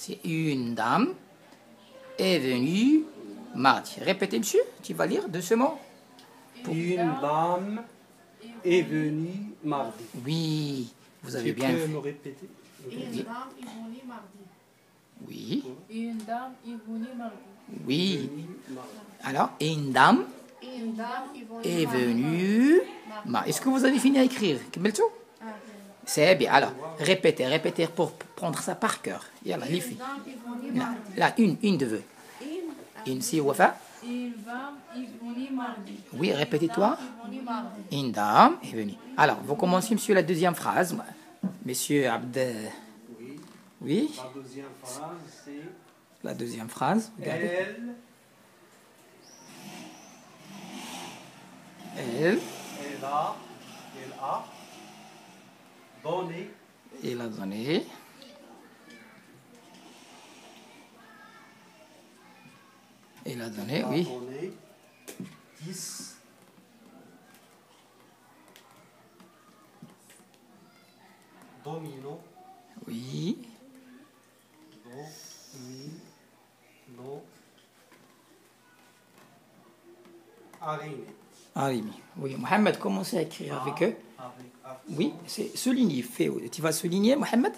C'est une dame est venue mardi. Répétez, monsieur, tu vas lire doucement. Une dame est venue mardi. Oui, vous avez Tu bien peux fait. me répéter? Une dame est venue mardi. Oui, Une dame est venue mardi. oui. Venue mardi. Alors, une dame Une dame est venue mardi. Est-ce que vous avez fini à écrire? كملتوا? C'est bien. Alors, répétez, répétez pour prendre ça par cœur. Yalla, les filles. Une dame est venue mardi. Là, une de vous. Une, si, Wafa. Une dame est venue mardi. Oui, répétez-toi. Est venue mardi. Une dame est venue. Alors, vous commencez, monsieur, la deuxième phrase. Monsieur Abd... Oui. Oui, La deuxième phrase, c'est la deuxième phrase. Regardez. elle Elle, a donné il a donné. Il a donné, oui. 10 dominos. Oui. Arimi. Oui, Mohamed, commencez à écrire avec eux. Oui, c'est souligner. Tu vas souligner, Mohamed?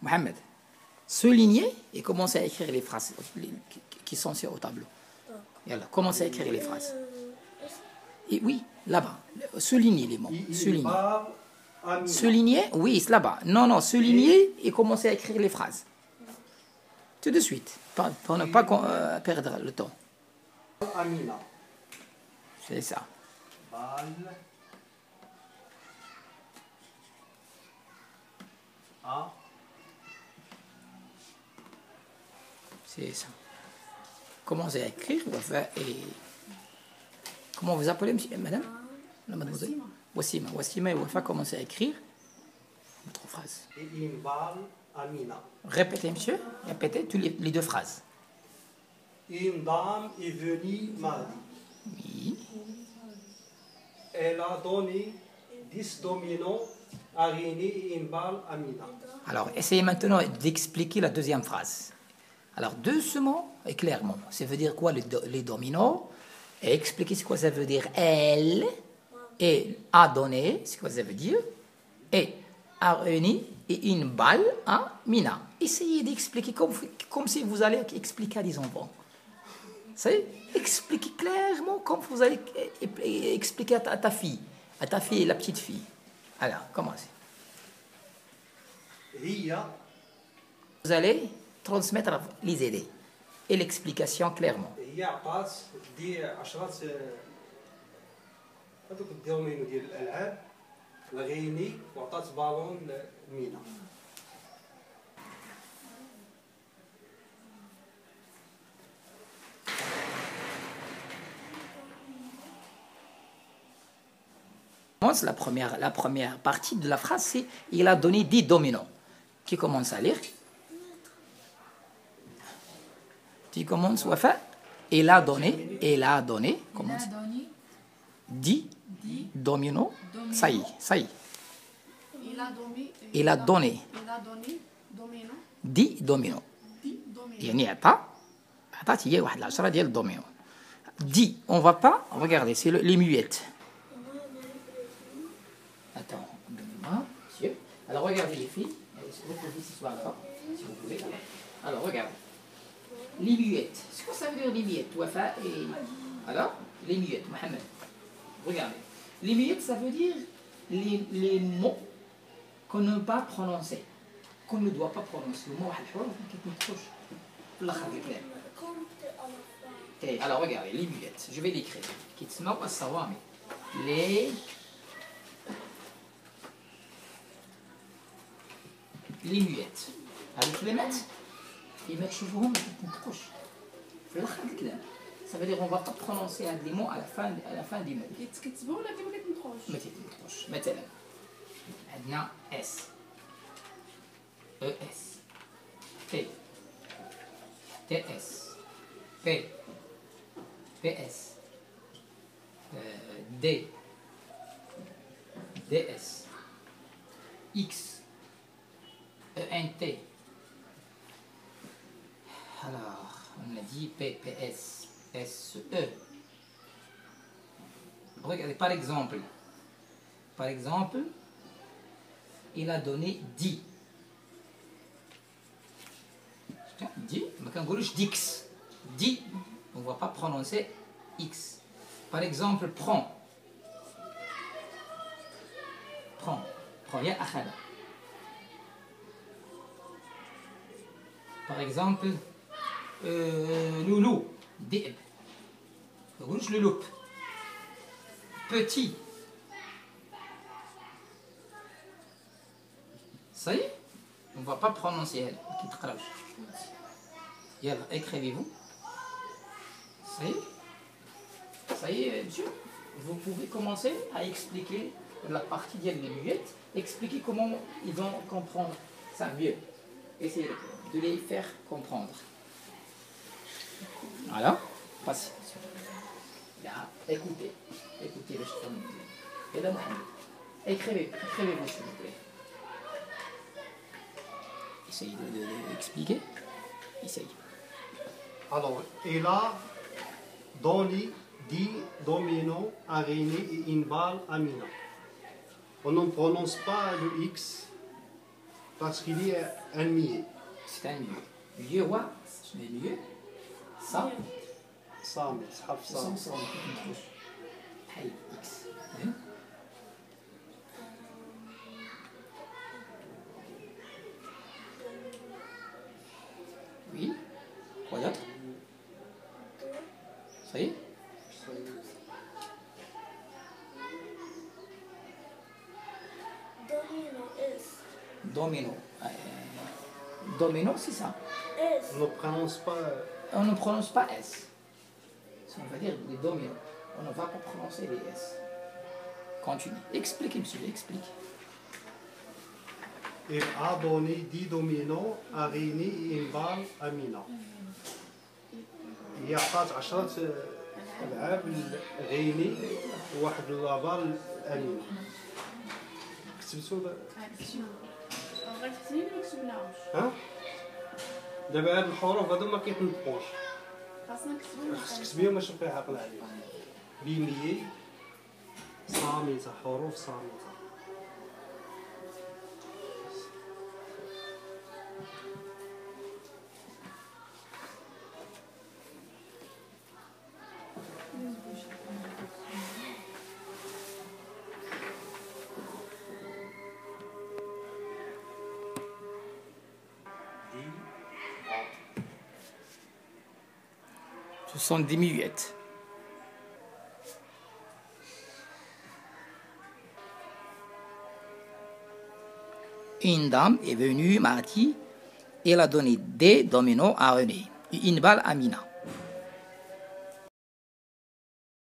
Mohamed, souligner et commencer à écrire les phrases qui sont sur au tableau. Yalla, commencez à écrire les phrases. Et oui, là-bas. Souligner les mots. Souligner. Souligner, oui, c'est là-bas. Non, non, souligner et commencer à écrire les phrases. Tout de suite, pour ne pas perdre le temps. Amina. C'est ça. Bal. A. C'est ça. Commencez à écrire. Et... Comment vous appelez, monsieur, madame? La mademoiselle Wassima. Wassima et Wafa, commencez à écrire votre phrase. Et une balle, Amina. Répétez, monsieur. Répétez toutes les deux phrases. Une dame est venue mardi. Oui. Elle a donné 10 dominos à René et une balle à Mina. Alors, essayez maintenant d'expliquer la deuxième phrase. Alors, doucement et clairement. Ça veut dire quoi les dominos? Et expliquez ce que ça veut dire elle. Et a donné, c'est quoi ça veut dire? Et a réuni et une balle à Mina. Essayez d'expliquer comme si vous allez expliquer à des enfants. C'est expliquer clairement comme vous allez expliquer à ta fille, la petite fille. Alors, commencez. Vous allez transmettre les idées et l'explication clairement. هي عطات دي 10 هذوك الدومينو ديال الالعاب لغيني وعطات بالون لمينا. La première partie de la phrase, c'est il a donné 10 dominos. Qui commence à lire? Tu commences, Wafa? Il a donné, commence. 10 dominos. Ça y est. Il a donné 10 dominos. يعني عطات هي واحد 10 ديال الدومينو. 10, on va pas regarder, c'est les muettes. Attends, donne-moi, monsieur. Alors regardez les filles. Vous pouvez s'asseoir là, si vous pouvez. Alors regardez. Les muettes. C'est quoi ça veut dire les muettes, Wafa et... Alors, les muettes, Mohamed. Regardez. Les muettes, ça veut dire les mots qu'on ne peut pas prononcer. Qu'on ne doit pas prononcer. Le mot alors regardez, les muettes. Je vais l'écrire. Les muettes. Avec les mettre, ils mettent شوفوهم تنطقوش في الاخر الكلام. Ça veut dire on va pas prononcer des mots à la fin des mots. كتكتبوا ولا ما كتنطقوش؟ ما تنطقوش. مثلا عندنا اس اس تي تي اس بي بي اس دي دي اس اكس un T. Alors, on a dit PPS, SE. Regardez, par exemple, il a donné 10. 10, Dix. 10, on ne va pas prononcer X. Par exemple, prends. Ya akhada. Par exemple, loulou, dib. Le loup. Petit. Ça y est, on ne va pas prononcer elle. Écrivez-vous. Ça y est, monsieur. Vous pouvez commencer à expliquer la partie des muettes, expliquer comment ils vont comprendre ça mieux. Essayez de les faire comprendre. Voilà. Passez. Écoutez le chemin. Et là, écrivez-vous s'il vous plaît. Essayez d'expliquer. Essayez. Alors, il a donné 10 dominos à Rémi et une balle à Mina. On ne prononce pas le X parce qu'il est un mié. C'est un mieux. Mieux, ouais. C'est mieux. Ça. Ça, mais c'est ça. X. Oui. Quoi d'autre? Ça y est? Domino. Domino, c'est ça. On ne prononce pas. On ne prononce pas S. On va dire des dominos. On ne va pas prononcer les S. Continue. Expliquez, monsieur, explique. Il a donné 10 dominos à Rémi et une balle à Mina. هي عطات 10 ألعاب لريني وواحد لابال أمينة. كتبتو بغيت تكتبي ما كتبناهمش. ها؟ دابا هاد الحروف هادو ما كيتنطقوش. خاصنا نكتبو. خاصك تكتبيهم باش نبقى عاقل عليهم. بيميي صامتة حروف صامتة. Ce sont des muettes. Une dame est venue mardi et elle a donné des dominos à René et une balle à Mina.